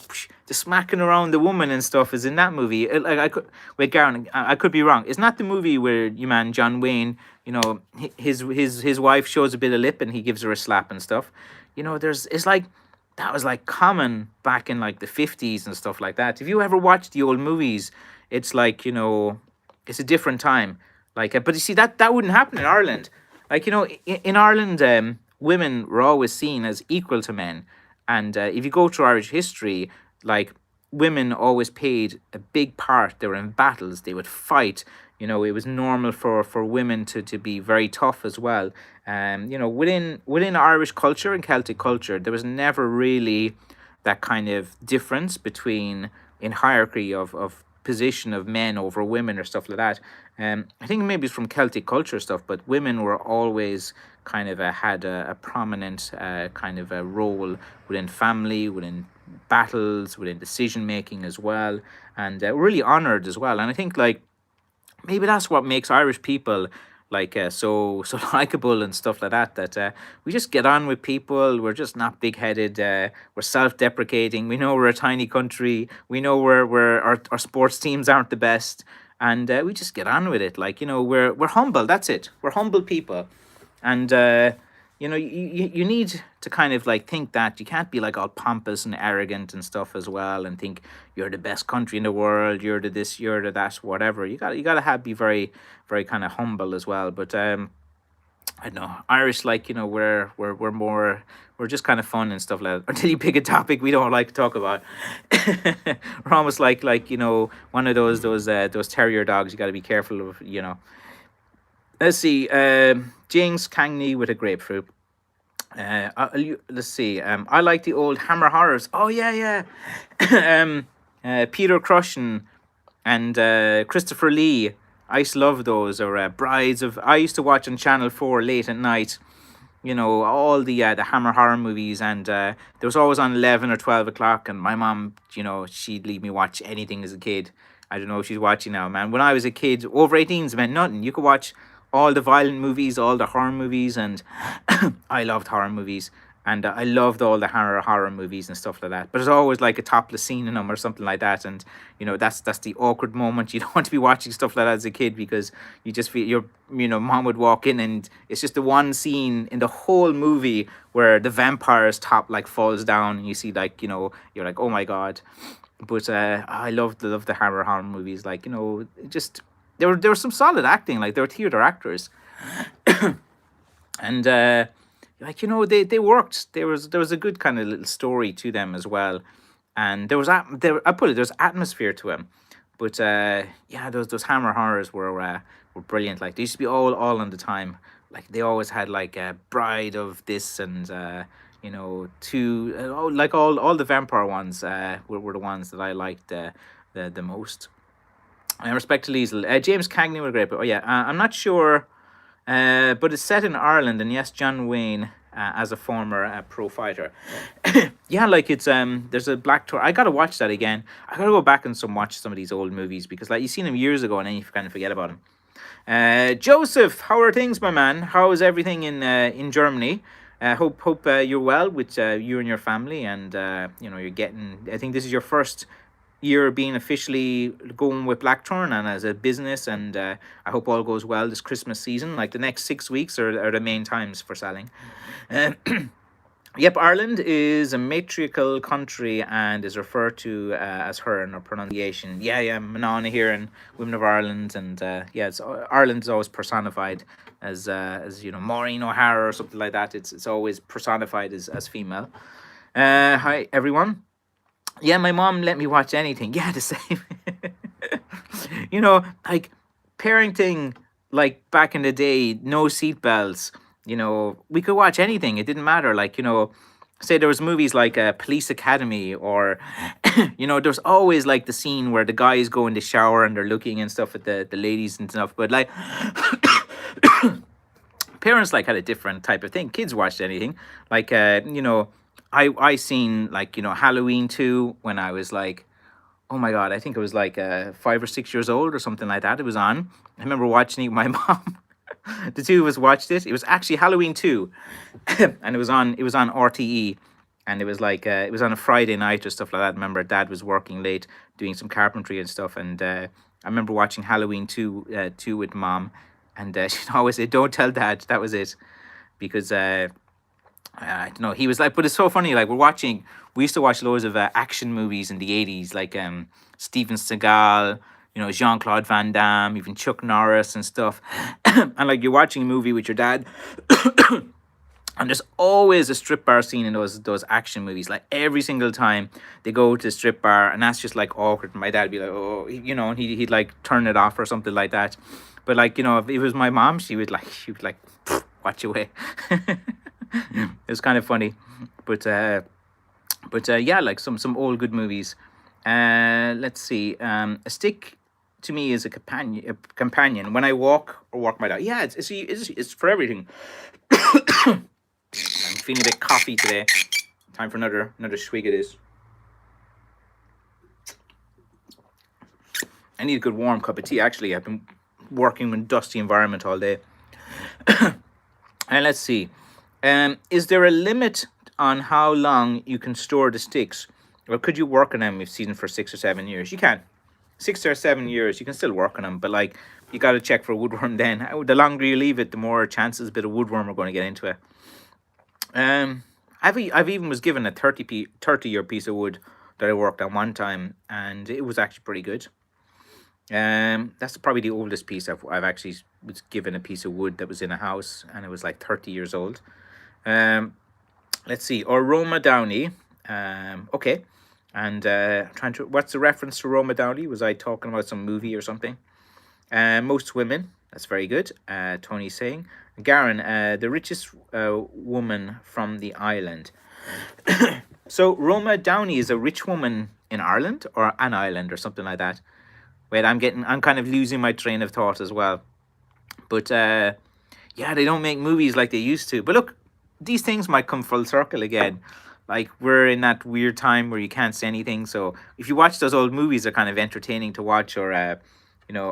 smacking around the woman and stuff is in that movie. Garen, I could be wrong. It's not the movie where John Wayne, his wife shows a bit of lip and he gives her a slap and stuff. It's like that was like common back in like the 50s and stuff like that. If you ever watch the old movies, it's like, it's a different time. Like, but you see that wouldn't happen in Ireland. Like, in Ireland, women were always seen as equal to men. And if you go through Irish history, like, women always played a big part. They were in battles, they would fight. It was normal for women to be very tough as well. Within Irish culture and Celtic culture, there was never really that kind of difference between in hierarchy of position of men over women or stuff like that. I think maybe it's from Celtic culture stuff, but women were always kind of had a prominent kind of a role within family, within battles, within decision making as well, and really honored as well. And I think like maybe that's what makes Irish people like so likable and stuff like that. That we just get on with people. We're just not big headed. We're self deprecating. We know we're a tiny country. We know our sports teams aren't the best, and we just get on with it. Like we're humble. That's it. We're humble people, and you need to kind of like think that you can't be like all pompous and arrogant and stuff as well, and think you're the best country in the world, you're the this, you're the that, whatever. You gotta have be very very kind of humble as well. But I don't know, Irish, like, we're more, we're just kind of fun and stuff like that. Until you pick a topic we don't like to talk about. We're almost like one of those terrier dogs. You got to be careful of. Let's see. James Cagney with a grapefruit. Let's see. I like the old Hammer horrors. Oh yeah, yeah. Peter Cushing and Christopher Lee. I used to love those. Or Brides of. I used to watch on Channel 4 late at night. All the Hammer horror movies, and there was always on 11 or 12 o'clock. And my mom, she'd leave me watch anything as a kid. I don't know if she's watching now, man. When I was a kid, over 18s meant nothing. You could watch all the violent movies, all the horror movies, and I loved horror movies, and I loved all the horror movies and stuff like that. But there's always like a topless scene in them or something like that, and that's the awkward moment. You don't want to be watching stuff like that as a kid, because you just feel mom would walk in, and it's just the one scene in the whole movie where the vampire's top like falls down, and you see like you're like, oh my god. But I loved the horror movies. Like just there was some solid acting. Like, they were theater actors, and like they worked. There was a good kind of little story to them as well, and there's atmosphere to them. But yeah, those Hammer horrors were brilliant. Like, they used to be all on the time. Like, they always had like a Bride of this, and two like all the vampire ones were the ones that I liked the most. Respect to Liesl. James Cagney were great, but oh yeah, I'm not sure, but it's set in Ireland, and yes, John Wayne as a former pro fighter. Yeah, like it's there's a Blackthorn. I gotta watch that again. I gotta go back and watch some of these old movies, because like, you seen them years ago and then you kind of forget about them. Joseph, how are things, my man? How is everything in Germany? Hope you're well with you and your family, and you're getting. I think this is your first year being officially going with Blackthorn and as a business, and I hope all goes well this Christmas season. Like, the next 6 weeks are the main times for selling. Yep, Ireland is a matriarchal country and is referred to as her in her pronunciation. Yeah, Manana here and Women of Ireland, and yeah, Ireland is always personified as Maureen O'Hara or something like that. It's always personified as female. Hi everyone. Yeah, my mom let me watch anything. Yeah, the same. Like, parenting, like back in the day, no seatbelts. We could watch anything. It didn't matter. Like, say there was movies like Police Academy, or there's always like the scene where the guys go in the shower and they're looking and stuff at the ladies and stuff. But like, parents like had a different type of thing. Kids watched anything. Like, I seen like Halloween 2 when I was like, oh my god, I think it was like 5 or 6 years old or something like that. It was on. I remember watching it with my mom. The two of us watched it. It was actually Halloween 2, and it was on RTE, and it was like it was on a Friday night or stuff like that. I remember Dad was working late doing some carpentry and stuff, and I remember watching Halloween 2 with Mom, and she'd always say, "Don't tell Dad." That was it, because I don't know. He was like, but it's so funny. Like we used to watch loads of action movies in the '80s, like Steven Seagal, Jean Claude Van Damme, even Chuck Norris and stuff. And like you're watching a movie with your dad, and there's always a strip bar scene in those action movies. Like every single time they go to a strip bar, and that's just like awkward. And my dad'd be like, oh, and he'd like turn it off or something like that. But like if it was my mom, she would like watch away. It was kind of funny, but yeah, like some old good movies. Let's see. A stick to me is a companion. A companion when I walk or walk my dog. Yeah, it's for everything. I'm feeling a bit coffee today. Time for another swig of this. I need a good warm cup of tea. Actually, I've been working in a dusty environment all day. And let's see. Is there a limit on how long you can store the sticks, or could you work on them if season for 6 or 7 years? You can. 6 or 7 years, you can still work on them, but like you got to check for woodworm. Then the longer you leave it, the more chances a bit of woodworm are going to get into it. I've even was given a 30-year piece of wood that I worked on one time, and it was actually pretty good. That's probably the oldest piece I've actually was given a piece of wood that was in a house, and it was like 30 years old. Let's see, or Roma Downey. Okay, and trying to. What's the reference to Roma Downey? Was I talking about some movie or something? Most women. That's very good. Tony's saying. Garen, the richest woman from the island. So Roma Downey is a rich woman in Ireland or an island or something like that. Wait, I'm kind of losing my train of thought as well. But yeah, they don't make movies like they used to. But look, these things might come full circle again. Like we're in that weird time where you can't say anything. So if you watch those old movies, they're kind of entertaining to watch. Or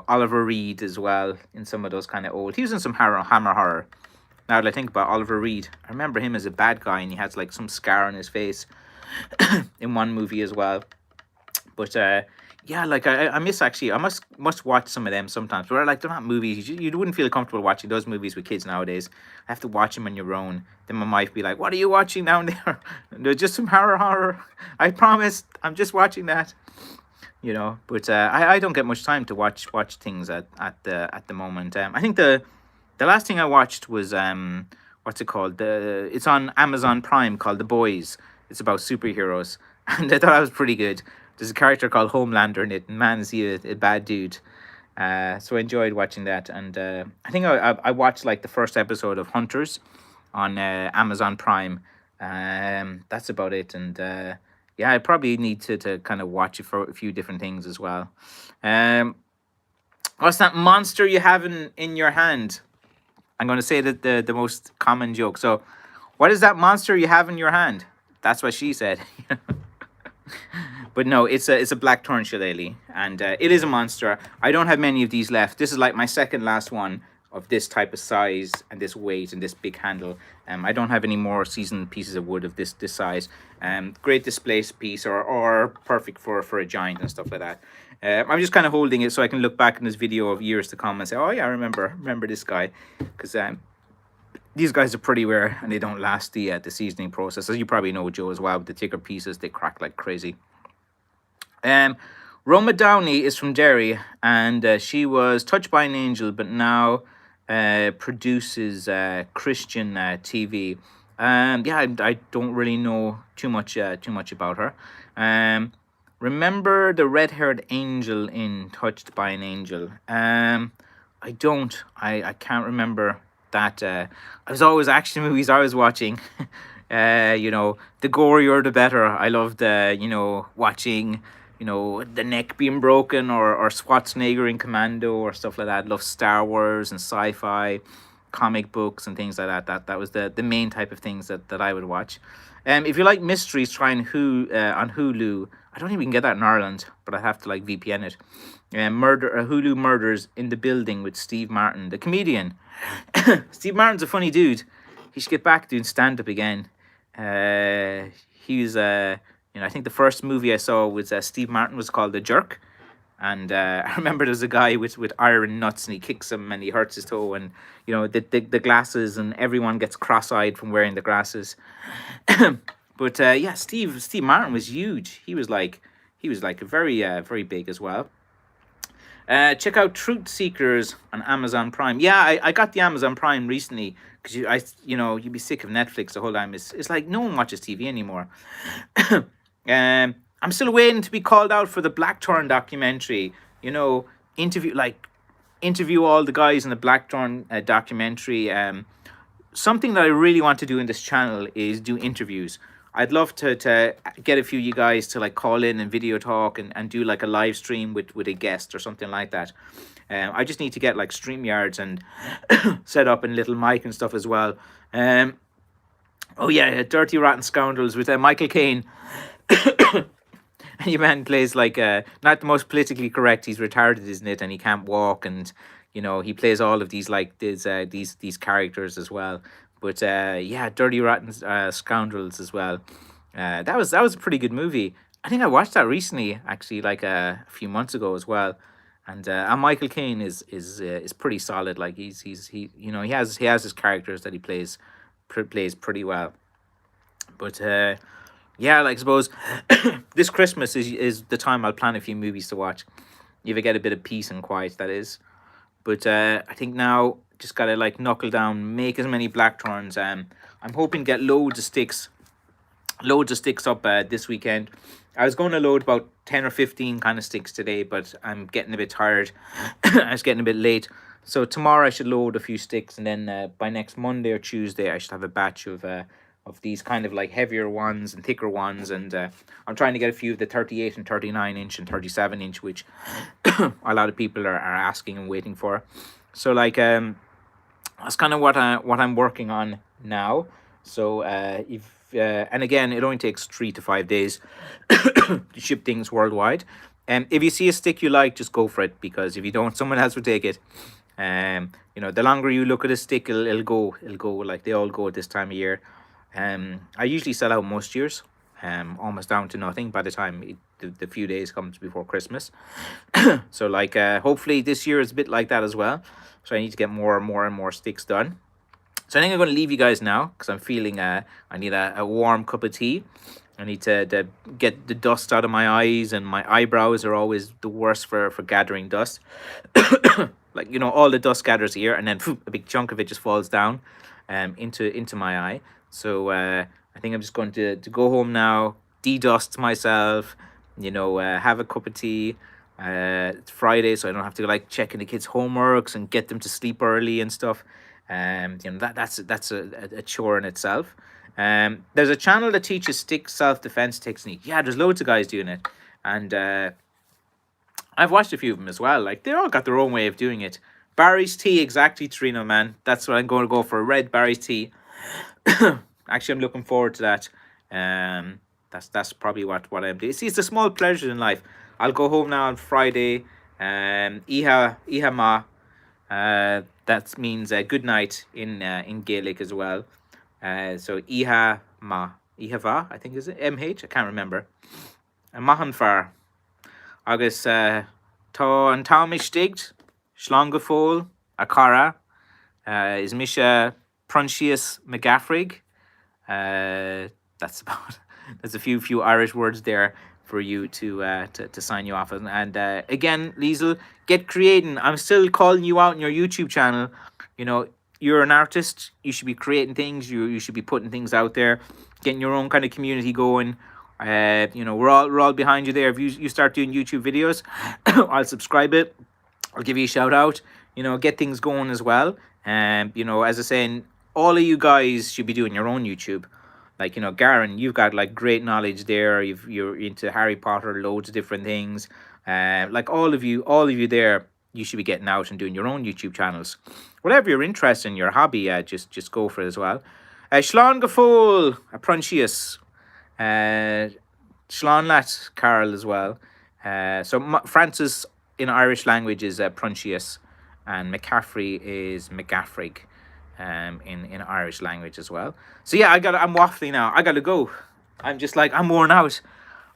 Oliver Reed as well in some of those kind of old. He was in some Hammer horror. Now that I think about Oliver Reed, I remember him as a bad guy, and he had like some scar on his face in one movie as well. But yeah, like I miss actually. I must watch some of them sometimes. But like they're not movies. You wouldn't feel comfortable watching those movies with kids nowadays. I have to watch them on your own. Then my wife be like, "What are you watching down there?" They're just some horror. I promise. I'm just watching that. But I don't get much time to watch things at the moment. I think the last thing I watched was what's it called? It's on Amazon Prime called The Boys. It's about superheroes, and I thought that was pretty good. There's a character called Homelander in it, and man, is he a bad dude. So I enjoyed watching that, and I think I watched like the first episode of Hunters on Amazon Prime. That's about it, and yeah, I probably need to kind of watch it for a few different things as well. What's that monster you have in your hand? I'm going to say that the most common joke. So, what is that monster you have in your hand? That's what she said. But no, it's a Blackthorn shillelagh, and it is a monster. I don't have many of these left. This is like my second last one of this type of size and this weight and this big handle. I don't have any more seasoned pieces of wood of this size. Great display piece or perfect for a giant and stuff like that. I'm just kind of holding it so I can look back in this video of years to come and say, oh yeah, I remember this guy, because these guys are pretty rare and they don't last the seasoning process. As you probably know, Joe, as well, with the thicker pieces, they crack like crazy. Roma Downey is from Derry, and she was touched by an angel, but now produces Christian TV. Yeah, I don't really know too much about her. Remember the red-haired angel in Touched by an Angel? I don't. I can't remember that. I was always action movies I was watching. The gorier the better. I loved watching the neck being broken, or Schwarzenegger in Commando or stuff like that. Love Star Wars and sci-fi, comic books and things like that. That was the main type of things that I would watch. If you like mysteries, try on Hulu. I don't even get that in Ireland, but I have to like VPN it. Hulu Murders in the Building with Steve Martin, the comedian. Steve Martin's a funny dude. He should get back doing stand-up again. He was I think the first movie I saw was Steve Martin was called The Jerk, And I remember there's a guy with iron nuts, and he kicks him and he hurts his toe, and the glasses, and everyone gets cross-eyed from wearing the glasses. But yeah, Steve Martin was huge. He was like very big as well. Check out Truth Seekers on Amazon Prime. Yeah, I got the Amazon Prime recently because you'd be sick of Netflix the whole time. It's like no one watches TV anymore. I'm still waiting to be called out for the Blackthorn documentary. Interview all the guys in the Blackthorn documentary. Something that I really want to do in this channel is do interviews. I'd love to get a few of you guys to like call in and video talk and do like a live stream with a guest or something like that. I just need to get like StreamYards and set up and little mic and stuff as well. Oh yeah, Dirty Rotten Scoundrels with Michael Caine. And your man plays like not the most politically correct. He's retarded, isn't it? And he can't walk, and he plays all of these like these characters as well. But yeah, Dirty Rotten Scoundrels as well. That was a pretty good movie. I think I watched that recently, actually, like a few months ago as well. And Michael Caine is pretty solid. Like he has his characters that he plays pretty well. But yeah, like I suppose this Christmas is the time I'll plan a few movies to watch. If I get a bit of peace and quiet, that is. But I think now just gotta like knuckle down, make as many blackthorns. I'm hoping to get loads of sticks up this weekend. I was going to load about 10 or 15 kind of sticks today, but I'm getting a bit tired. It's getting a bit late. So tomorrow I should load a few sticks, and then by next Monday or Tuesday I should have a batch of these kind of like heavier ones and thicker ones, and I'm trying to get a few of the 38 and 39 inch and 37 inch, which a lot of people are asking and waiting for. So like that's kind of what I'm working on now. So and again, it only takes 3 to 5 days to ship things worldwide. And if you see a stick you like, just go for it, because if you don't, someone else will take it. The longer you look at a stick, it'll go like they all go at this time of year. I usually sell out most years, almost down to nothing by the time the few days comes before Christmas. So like hopefully this year is a bit like that as well. So I need to get more and more sticks done. So I think I'm going to leave you guys now, because I'm feeling I need a warm cup of tea. I need to get the dust out of my eyes, and my eyebrows are always the worst for gathering dust. Like all the dust gathers here, and then a big chunk of it just falls down into my eye. So I think I'm just going to go home now, de-dust myself, have a cup of tea. It's Friday, so I don't have to like check in the kids' homeworks and get them to sleep early and stuff. That's a chore in itself. There's a channel that teaches stick self-defense technique. Yeah, there's loads of guys doing it, and I've watched a few of them as well. Like they all got their own way of doing it. Barry's tea, exactly, Trino, man. That's what I'm going to go for. Red Barry's tea. Actually, I'm looking forward to that. That's probably what I'm doing. See, it's the small pleasures in life. I'll go home now on Friday. Iha ma. That means good night in Gaelic as well. So Iha ma. Iha va, I think, is it? MH? I can't remember. Mahan far. Agus tá an táimiis stigt, slangafol, a cara, is misha Proncius McGaffrig. That's a few Irish words there for you to sign you off. And again, Liesl, get creating. I'm still calling you out on your YouTube channel. You're an artist. You should be creating things. You should be putting things out there, getting your own kind of community going. We're all behind you there. If you start doing YouTube videos, I'll subscribe it. I'll give you a shout out. Get things going as well. And as I say, all of you guys should be doing your own YouTube. Like Garen, you've got like great knowledge there. You're into Harry Potter, loads of different things. Like all of you there, you should be getting out and doing your own YouTube channels. Whatever you're interested in, your hobby, just go for it as well. Slán Gafol, a Proncius. Slán Lat, Carl as well. So Francis in Irish language is Proncius, and McCaffrey is McGaffrig in Irish language as well. So yeah, I'm waffling now. I gotta go. I'm worn out.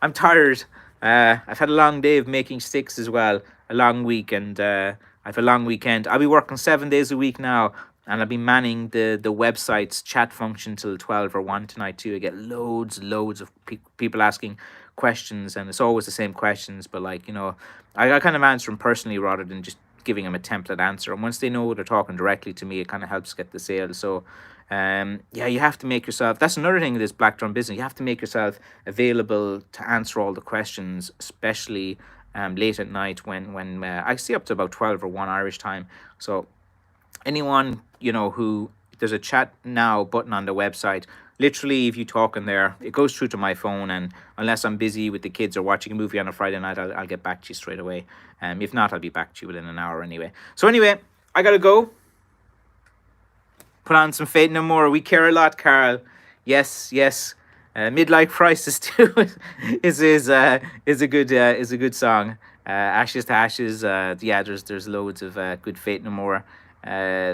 I'm tired. I've had a long day of making sticks as well, a long week, and I've a long weekend. I'll be working 7 days a week now, and I'll be manning the website's chat function till 12 or 1 tonight too. I get loads of people asking questions, and it's always the same questions, but like, I kind of answer them personally rather than just giving them a template answer. And once they know they're talking directly to me, it kind of helps get the sale. So yeah, you have to make yourself, that's another thing in this Blackthorn business, you have to make yourself available to answer all the questions, especially late at night when I stay up to about 12 or 1 Irish time. So anyone who, there's a chat now button on the website. Literally, if you talk in there, it goes through to my phone, and unless I'm busy with the kids or watching a movie on a Friday night, I'll get back to you straight away. If not, I'll be back to you within an hour anyway. So anyway, I gotta go. Put on some Faith No More. We care a lot, Carl. Yes. Midlife Crisis too is a good song. Ashes to Ashes. Yeah, there's loads of good Faith No More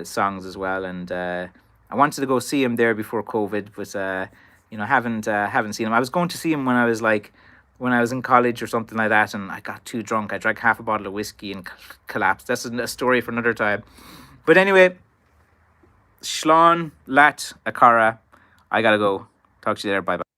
songs as well, and I wanted to go see him there before COVID, but haven't seen him. I was going to see him when I was in college or something like that, and I got too drunk. I drank half a bottle of whiskey and collapsed. That's a story for another time. But anyway, Shlán Leat Akara, I gotta go. Talk to you there. Bye bye.